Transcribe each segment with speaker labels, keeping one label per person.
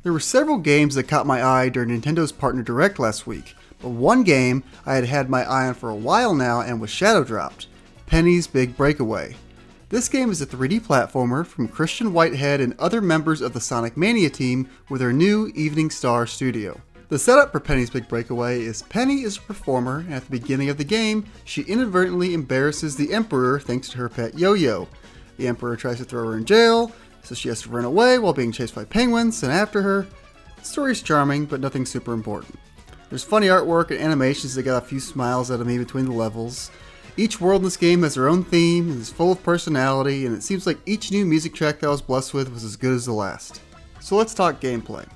Speaker 1: There were several games that caught my eye during Nintendo's Partner Direct last week, but one game I had had my eye on for a while now and was shadow dropped, Penny's Big Breakaway. This game is a 3D platformer from Christian Whitehead and other members of the Sonic Mania team with their new Evening Star studio. The setup for Penny's Big Breakaway is Penny is a performer, and at the beginning of the game, she inadvertently embarrasses the Emperor thanks to her pet yo-yo. The Emperor tries to throw her in jail, so she has to run away while being chased by penguins and after her. The story's charming, but nothing super important. There's funny artwork and animations that got a few smiles out of me between the levels. Each world in this game has their own theme and is full of personality, and it seems like each new music track that I was blessed with was as good as the last. So let's talk gameplay.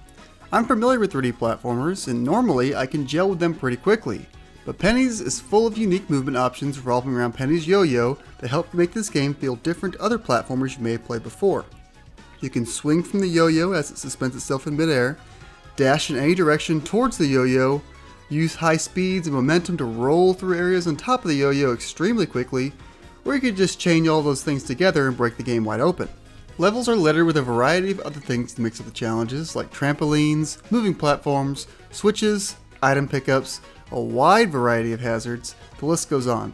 Speaker 1: I'm familiar with 3D platformers, and normally I can gel with them pretty quickly, but Penny's is full of unique movement options revolving around Penny's yo-yo that help make this game feel different to other platformers you may have played before. You can swing from the yo-yo as it suspends itself in midair, dash in any direction towards the yo-yo, use high speeds and momentum to roll through areas on top of the yo-yo extremely quickly, or you could just chain all those things together and break the game wide open. Levels are littered with a variety of other things to mix up the challenges, like trampolines, moving platforms, switches, item pickups, a wide variety of hazards, the list goes on.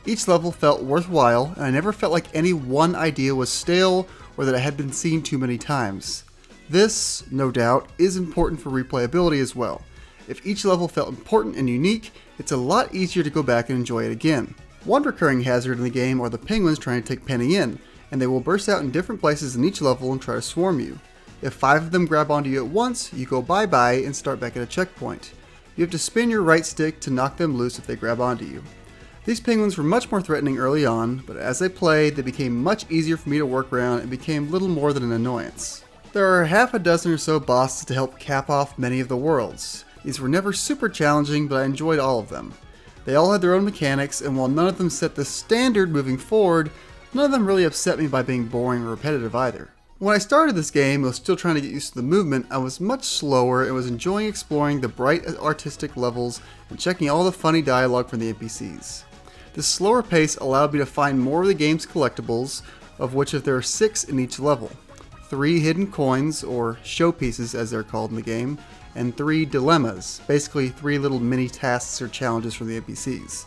Speaker 1: Each level felt worthwhile, and I never felt like any one idea was stale or that it had been seen too many times. This, no doubt, is important for replayability as well. If each level felt important and unique, it's a lot easier to go back and enjoy it again. One recurring hazard in the game are the penguins trying to take Penny in, and they will burst out in different places in each level and try to swarm you. If 5 of them grab onto you at once, you go bye-bye and start back at a checkpoint. You have to spin your right stick to knock them loose if they grab onto you. These penguins were much more threatening early on, but as I played, they became much easier for me to work around and became little more than an annoyance. There are half a dozen or so bosses to help cap off many of the worlds. These were never super challenging, but I enjoyed all of them. They all had their own mechanics, and while none of them set the standard moving forward, none of them really upset me by being boring or repetitive either. When I started this game and was still trying to get used to the movement, I was much slower and was enjoying exploring the bright artistic levels and checking all the funny dialogue from the NPCs. This slower pace allowed me to find more of the game's collectibles, of which there are 6 in each level. 3 hidden coins, or showpieces as they're called in the game, and 3 dilemmas, basically 3 little mini tasks or challenges from the NPCs.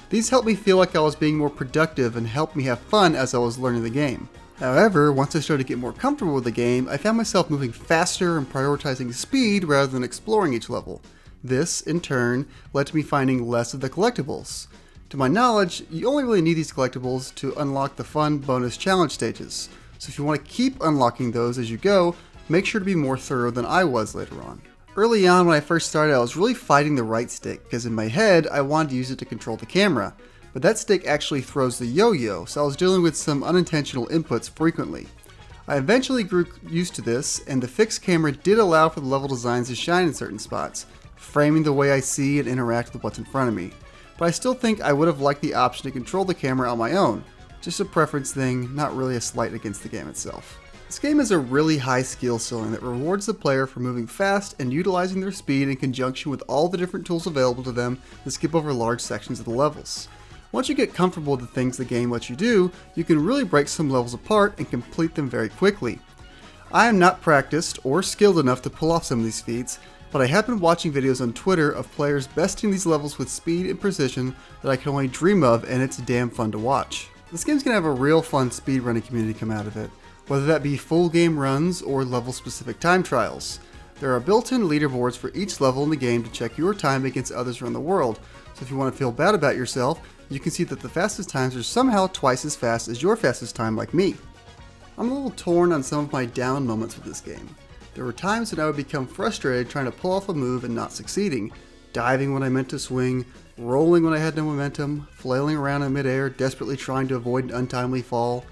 Speaker 1: These helped me feel like I was being more productive and helped me have fun as I was learning the game. However, once I started to get more comfortable with the game, I found myself moving faster and prioritizing speed rather than exploring each level. This, in turn, led to me finding less of the collectibles. To my knowledge, you only really need these collectibles to unlock the fun bonus challenge stages, so if you want to keep unlocking those as you go, make sure to be more thorough than I was later on. Early on when I first started, I was really fighting the right stick, because in my head, I wanted to use it to control the camera, but that stick actually throws the yo-yo, so I was dealing with some unintentional inputs frequently. I eventually grew used to this, and the fixed camera did allow for the level designs to shine in certain spots, framing the way I see and interact with what's in front of me. But I still think I would have liked the option to control the camera on my own, just a preference thing, not really a slight against the game itself. This game has a really high skill ceiling that rewards the player for moving fast and utilizing their speed in conjunction with all the different tools available to them to skip over large sections of the levels. Once you get comfortable with the things the game lets you do, you can really break some levels apart and complete them very quickly. I am not practiced or skilled enough to pull off some of these feats, but I have been watching videos on Twitter of players besting these levels with speed and precision that I can only dream of, and it's damn fun to watch. This game's gonna have a real fun speedrunning community come out of it, whether that be full game runs or level specific time trials. There are built-in leaderboards for each level in the game to check your time against others around the world, so if you want to feel bad about yourself, you can see that the fastest times are somehow twice as fast as your fastest time like me. I'm a little torn on some of my down moments with this game. There were times when I would become frustrated trying to pull off a move and not succeeding, diving when I meant to swing, rolling when I had no momentum, flailing around in midair, desperately trying to avoid an untimely fall.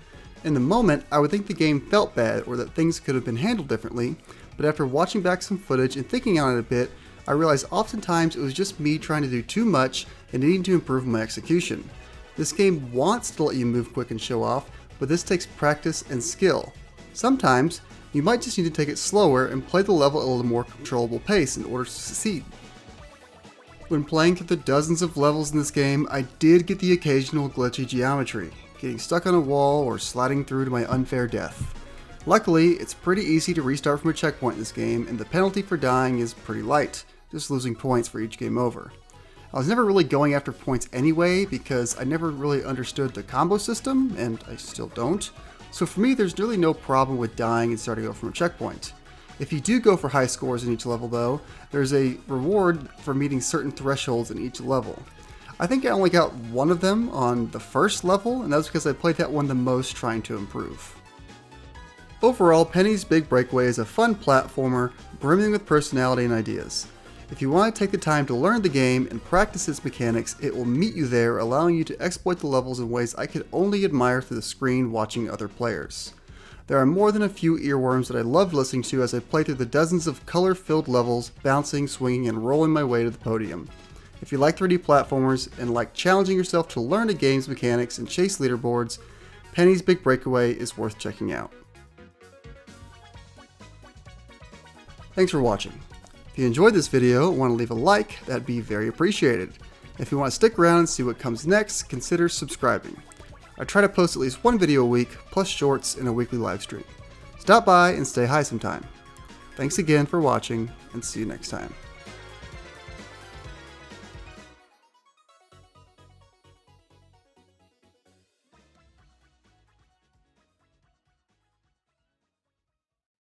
Speaker 1: In the moment, I would think the game felt bad or that things could have been handled differently, but after watching back some footage and thinking on it a bit, I realized oftentimes it was just me trying to do too much and needing to improve my execution. This game wants to let you move quick and show off, but this takes practice and skill. Sometimes, you might just need to take it slower and play the level at a little more controllable pace in order to succeed. When playing through the dozens of levels in this game, I did get the occasional glitchy geometry, getting stuck on a wall or sliding through to my unfair death. Luckily, it's pretty easy to restart from a checkpoint in this game, and the penalty for dying is pretty light, just losing points for each game over. I was never really going after points anyway because I never really understood the combo system, and I still don't. So for me, there's really no problem with dying and starting over from a checkpoint. If you do go for high scores in each level though, there's a reward for meeting certain thresholds in each level. I think I only got one of them on the first level, and that was because I played that one the most trying to improve. Overall, Penny's Big Breakaway is a fun platformer, brimming with personality and ideas. If you want to take the time to learn the game and practice its mechanics, it will meet you there, allowing you to exploit the levels in ways I could only admire through the screen watching other players. There are more than a few earworms that I loved listening to as I played through the dozens of color-filled levels, bouncing, swinging, and rolling my way to the podium. If you like 3D platformers and like challenging yourself to learn a game's mechanics and chase leaderboards, Penny's Big Breakaway is worth checking out. Thanks for watching. If you enjoyed this video and want to leave a like, that'd be very appreciated. If you want to stick around and see what comes next, consider subscribing. I try to post at least one video a week, plus shorts and a weekly live stream. Stop by and stay high sometime. Thanks again for watching, and see you next time.